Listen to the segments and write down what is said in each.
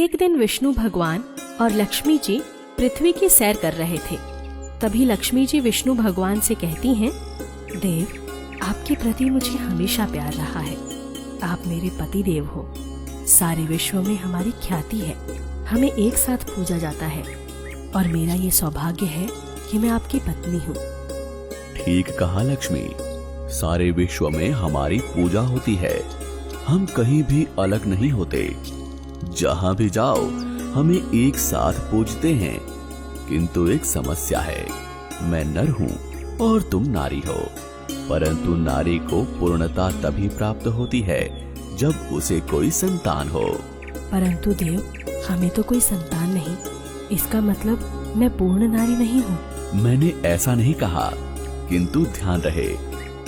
एक दिन विष्णु भगवान और लक्ष्मी जी पृथ्वी की सैर कर रहे थे। तभी लक्ष्मी जी विष्णु भगवान से कहती हैं, देव, आपके प्रति मुझे हमेशा प्यार रहा है। आप मेरे पति देव हो। सारे विश्व में हमारी ख्याति है, हमें एक साथ पूजा जाता है और मेरा ये सौभाग्य है कि मैं आपकी पत्नी हूँ। ठीक कहा लक्ष्मी, सारे विश्व में हमारी पूजा होती है, हम कहीं भी अलग नहीं होते। जहाँ भी जाओ हमें एक साथ पूजते हैं। किंतु एक समस्या है, मैं नर हूँ और तुम नारी हो, परंतु नारी को पूर्णता तभी प्राप्त होती है जब उसे कोई संतान हो। परंतु देव, हमें तो कोई संतान नहीं, इसका मतलब मैं पूर्ण नारी नहीं हूँ। मैंने ऐसा नहीं कहा, किंतु ध्यान रहे,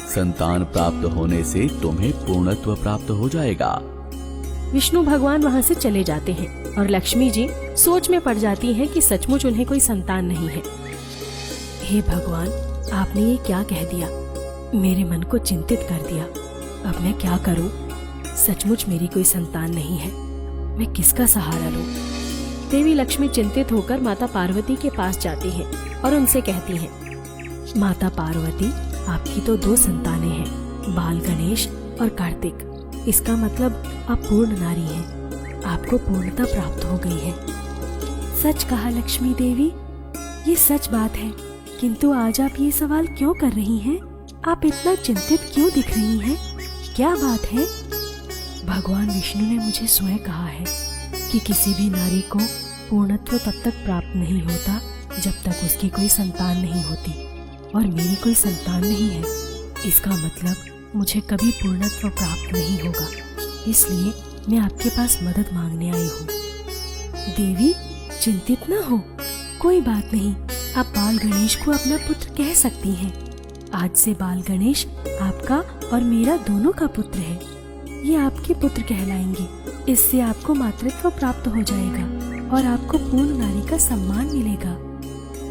संतान प्राप्त होने से तुम्हें पूर्णत्व प्राप्त हो जाएगा। विष्णु भगवान वहाँ से चले जाते हैं और लक्ष्मी जी सोच में पड़ जाती हैं कि सचमुच उन्हें कोई संतान नहीं है। हे भगवान, आपने ये क्या कह दिया? मेरे मन को चिंतित कर दिया। अब मैं क्या करूं? सचमुच मेरी कोई संतान नहीं है, मैं किसका सहारा लूं? देवी लक्ष्मी चिंतित होकर माता पार्वती के पास जाती हैं और उनसे कहती हैं, माता पार्वती, आपकी तो 2 संतानें हैं, बाल गणेश और कार्तिक। इसका मतलब आप पूर्ण नारी हैं, आपको पूर्णता प्राप्त हो गई है। सच कहा लक्ष्मी देवी, ये सच बात है, किंतु आज आप ये सवाल क्यों कर रही हैं? आप इतना चिंतित क्यों दिख रही हैं? क्या बात है? भगवान विष्णु ने मुझे स्वयं कहा है कि किसी भी नारी को पूर्णत्व तब तक प्राप्त नहीं होता जब तक उसकी कोई संतान नहीं होती, और मेरी कोई संतान नहीं है। इसका मतलब मुझे कभी पूर्णत्व प्राप्त नहीं होगा, इसलिए मैं आपके पास मदद मांगने आई हूँ। देवी, चिंतित न हो, कोई बात नहीं, आप बाल गणेश को अपना पुत्र कह सकती हैं। आज से बाल गणेश आपका और मेरा दोनों का पुत्र है। ये आपके पुत्र कहलाएंगे। इससे आपको मातृत्व प्राप्त हो जाएगा और आपको पूर्ण नारी का सम्मान मिलेगा।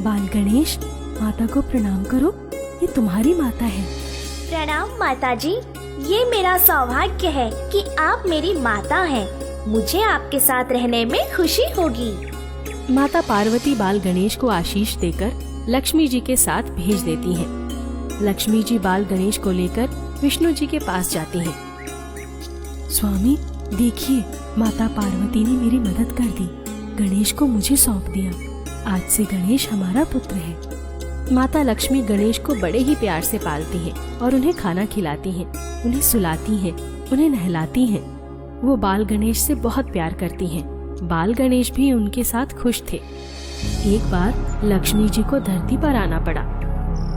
बाल गणेश, माता को प्रणाम करो, ये तुम्हारी माता है। प्रणाम माता जी, ये मेरा सौभाग्य है कि आप मेरी माता हैं। मुझे आपके साथ रहने में खुशी होगी। माता पार्वती बाल गणेश को आशीष देकर लक्ष्मी जी के साथ भेज देती हैं। लक्ष्मी जी बाल गणेश को लेकर विष्णु जी के पास जाती हैं। स्वामी, देखिए, माता पार्वती ने मेरी मदद कर दी, गणेश को मुझे सौंप दिया। आज से गणेश हमारा पुत्र है। माता लक्ष्मी गणेश को बड़े ही प्यार से पालती हैं और उन्हें खाना खिलाती हैं, उन्हें सुलाती हैं, उन्हें नहलाती हैं। वो बाल गणेश से बहुत प्यार करती हैं। बाल गणेश भी उनके साथ खुश थे। एक बार लक्ष्मी जी को धरती पर आना पड़ा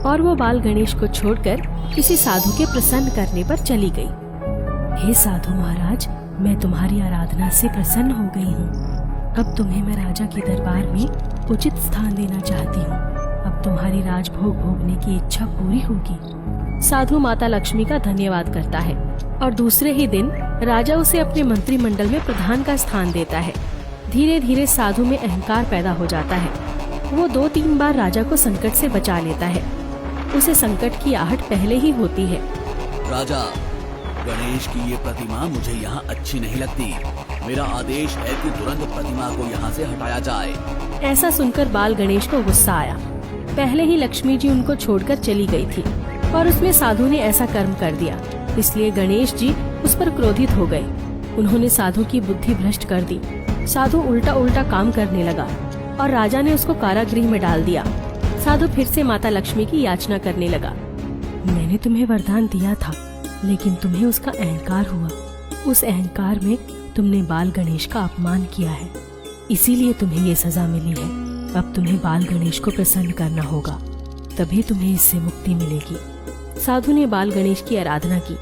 और वो बाल गणेश को छोड़कर किसी साधु के प्रसन्न करने पर चली गई। हे साधु महाराज, मैं तुम्हारी आराधना से प्रसन्न हो गई हूँ। अब तुम्हें मैं राजा के दरबार में उचित स्थान देना चाहती हूँ। अब तुम्हारी राजभोग भोगने की इच्छा पूरी होगी। साधु माता लक्ष्मी का धन्यवाद करता है और दूसरे ही दिन राजा उसे अपने मंत्रिमंडल में प्रधान का स्थान देता है। धीरे धीरे साधु में अहंकार पैदा हो जाता है। वो 2-3 बार राजा को संकट से बचा लेता है। उसे संकट की आहट पहले ही होती है। राजा, गणेश की ये प्रतिमा मुझे यहाँ अच्छी नहीं लगती। मेरा आदेश है कि तुरंत प्रतिमा को यहाँ से हटाया जाए। ऐसा सुनकर बाल गणेश को गुस्सा आया। पहले ही लक्ष्मी जी उनको छोड़कर चली गई थी और उसमें साधु ने ऐसा कर्म कर दिया, इसलिए गणेश जी उस पर क्रोधित हो गए। उन्होंने साधु की बुद्धि भ्रष्ट कर दी। साधु उल्टा उल्टा काम करने लगा और राजा ने उसको कारागृह में डाल दिया। साधु फिर से माता लक्ष्मी की याचना करने लगा। मैंने तुम्हें वरदान दिया था, लेकिन तुम्हें उसका अहंकार हुआ। उस अहंकार में तुमने बाल गणेश का अपमान किया है, इसीलिए तुम्हें ये सजा मिली है। अब तुम्हें बाल गणेश को प्रसन्न करना होगा, तभी तुम्हें इससे मुक्ति मिलेगी। साधु ने बाल गणेश की आराधना की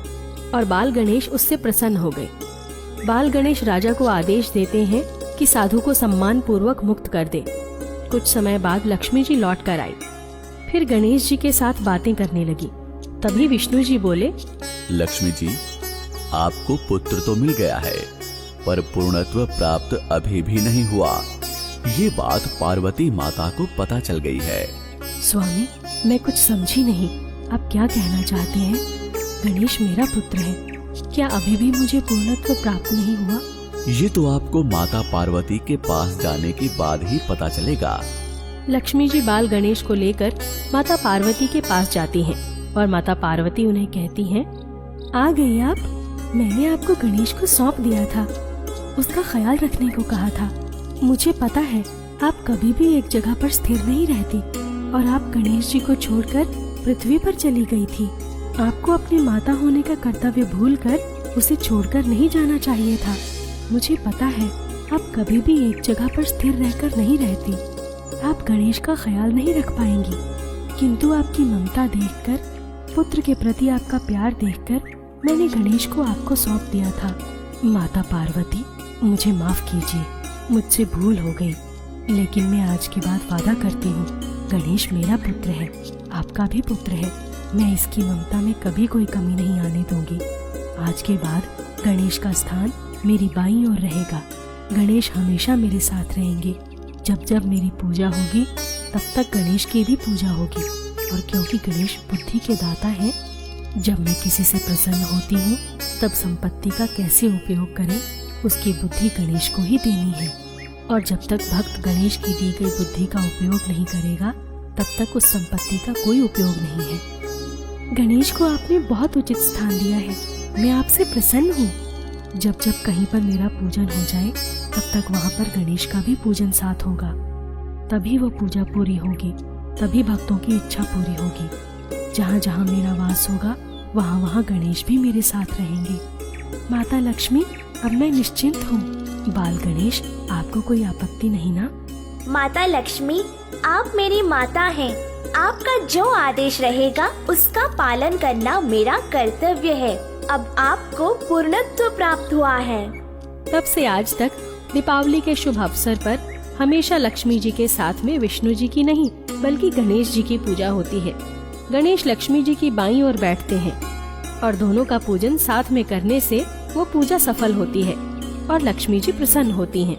और बाल गणेश उससे प्रसन्न हो गए। बाल गणेश राजा को आदेश देते हैं कि साधु को सम्मान पूर्वक मुक्त कर दे। कुछ समय बाद लक्ष्मी जी लौट कर आई। फिर गणेश जी के साथ बातें करने लगी। तभी विष्णु जी बोले, लक्ष्मी जी, आपको पुत्र तो मिल गया है, पर पूर्णत्व प्राप्त अभी भी नहीं हुआ। ये बात पार्वती माता को पता चल गई है। स्वामी, मैं कुछ समझी नहीं, आप क्या कहना चाहते हैं? गणेश मेरा पुत्र है, क्या अभी भी मुझे पूर्णत्व प्राप्त नहीं हुआ? ये तो आपको माता पार्वती के पास जाने के बाद ही पता चलेगा। लक्ष्मी जी बाल गणेश को लेकर माता पार्वती के पास जाती हैं और माता पार्वती उन्हें कहती हैं, आ गई आप। मैंने आपको गणेश को सौंप दिया था, उसका ख्याल रखने को कहा था। मुझे पता है आप कभी भी एक जगह पर स्थिर नहीं रहती और आप गणेश जी को छोड़कर पृथ्वी पर चली गई थी। आपको अपनी माता होने का कर्तव्य भूलकर उसे छोड़कर नहीं जाना चाहिए था। मुझे पता है आप कभी भी एक जगह पर स्थिर रहकर नहीं रहती। आप गणेश का ख्याल नहीं रख पाएंगी, किंतु आपकी ममता देखकर, पुत्र के प्रति आपका प्यार देखकर मैंने गणेश को आपको सौंप दिया था। माता पार्वती, मुझे माफ कीजिए, मुझसे भूल हो गई, लेकिन मैं आज के बाद वादा करती हूँ, गणेश मेरा पुत्र है, आपका भी पुत्र है। मैं इसकी ममता में कभी कोई कमी नहीं आने दूंगी। आज के बाद गणेश का स्थान मेरी बाईं ओर रहेगा। गणेश हमेशा मेरे साथ रहेंगे। जब जब मेरी पूजा होगी तब तक गणेश की भी पूजा होगी। और क्योंकि गणेश बुद्धि के दाता है, जब मैं किसी से प्रसन्न होती हूँ तब संपत्ति का कैसे उपयोग करें, उसकी बुद्धि गणेश को ही देनी है। और जब तक भक्त गणेश की दी गई बुद्धि का उपयोग नहीं करेगा तब तक उस संपत्ति का कोई उपयोग नहीं है। गणेश को आपने बहुत उचित स्थान दिया है। मैं आपसे प्रसन्न हूँ। जब जब कहीं पर मेरा पूजन हो जाए तब तक वहाँ पर गणेश का भी पूजन साथ होगा। तभी वो पूजा पूरी होगी, तभी भक्तों की इच्छा पूरी होगी। जहाँ जहाँ मेरा वास होगा वहाँ वहाँ गणेश भी मेरे साथ रहेंगे। माता लक्ष्मी, अब मैं निश्चिंत हूँ। बाल गणेश, आपको कोई आपत्ति नहीं ना? माता लक्ष्मी, आप मेरी माता हैं। आपका जो आदेश रहेगा उसका पालन करना मेरा कर्तव्य है। अब आपको पूर्णत्व प्राप्त हुआ है। तब से आज तक दीपावली के शुभ अवसर पर हमेशा लक्ष्मी जी के साथ में विष्णु जी की नहीं बल्कि गणेश जी की पूजा होती है। गणेश लक्ष्मी जी की बाईं ओर बैठते हैं और दोनों का पूजन साथ में करने से वो पूजा सफल होती है और लक्ष्मी जी प्रसन्न होती हैं।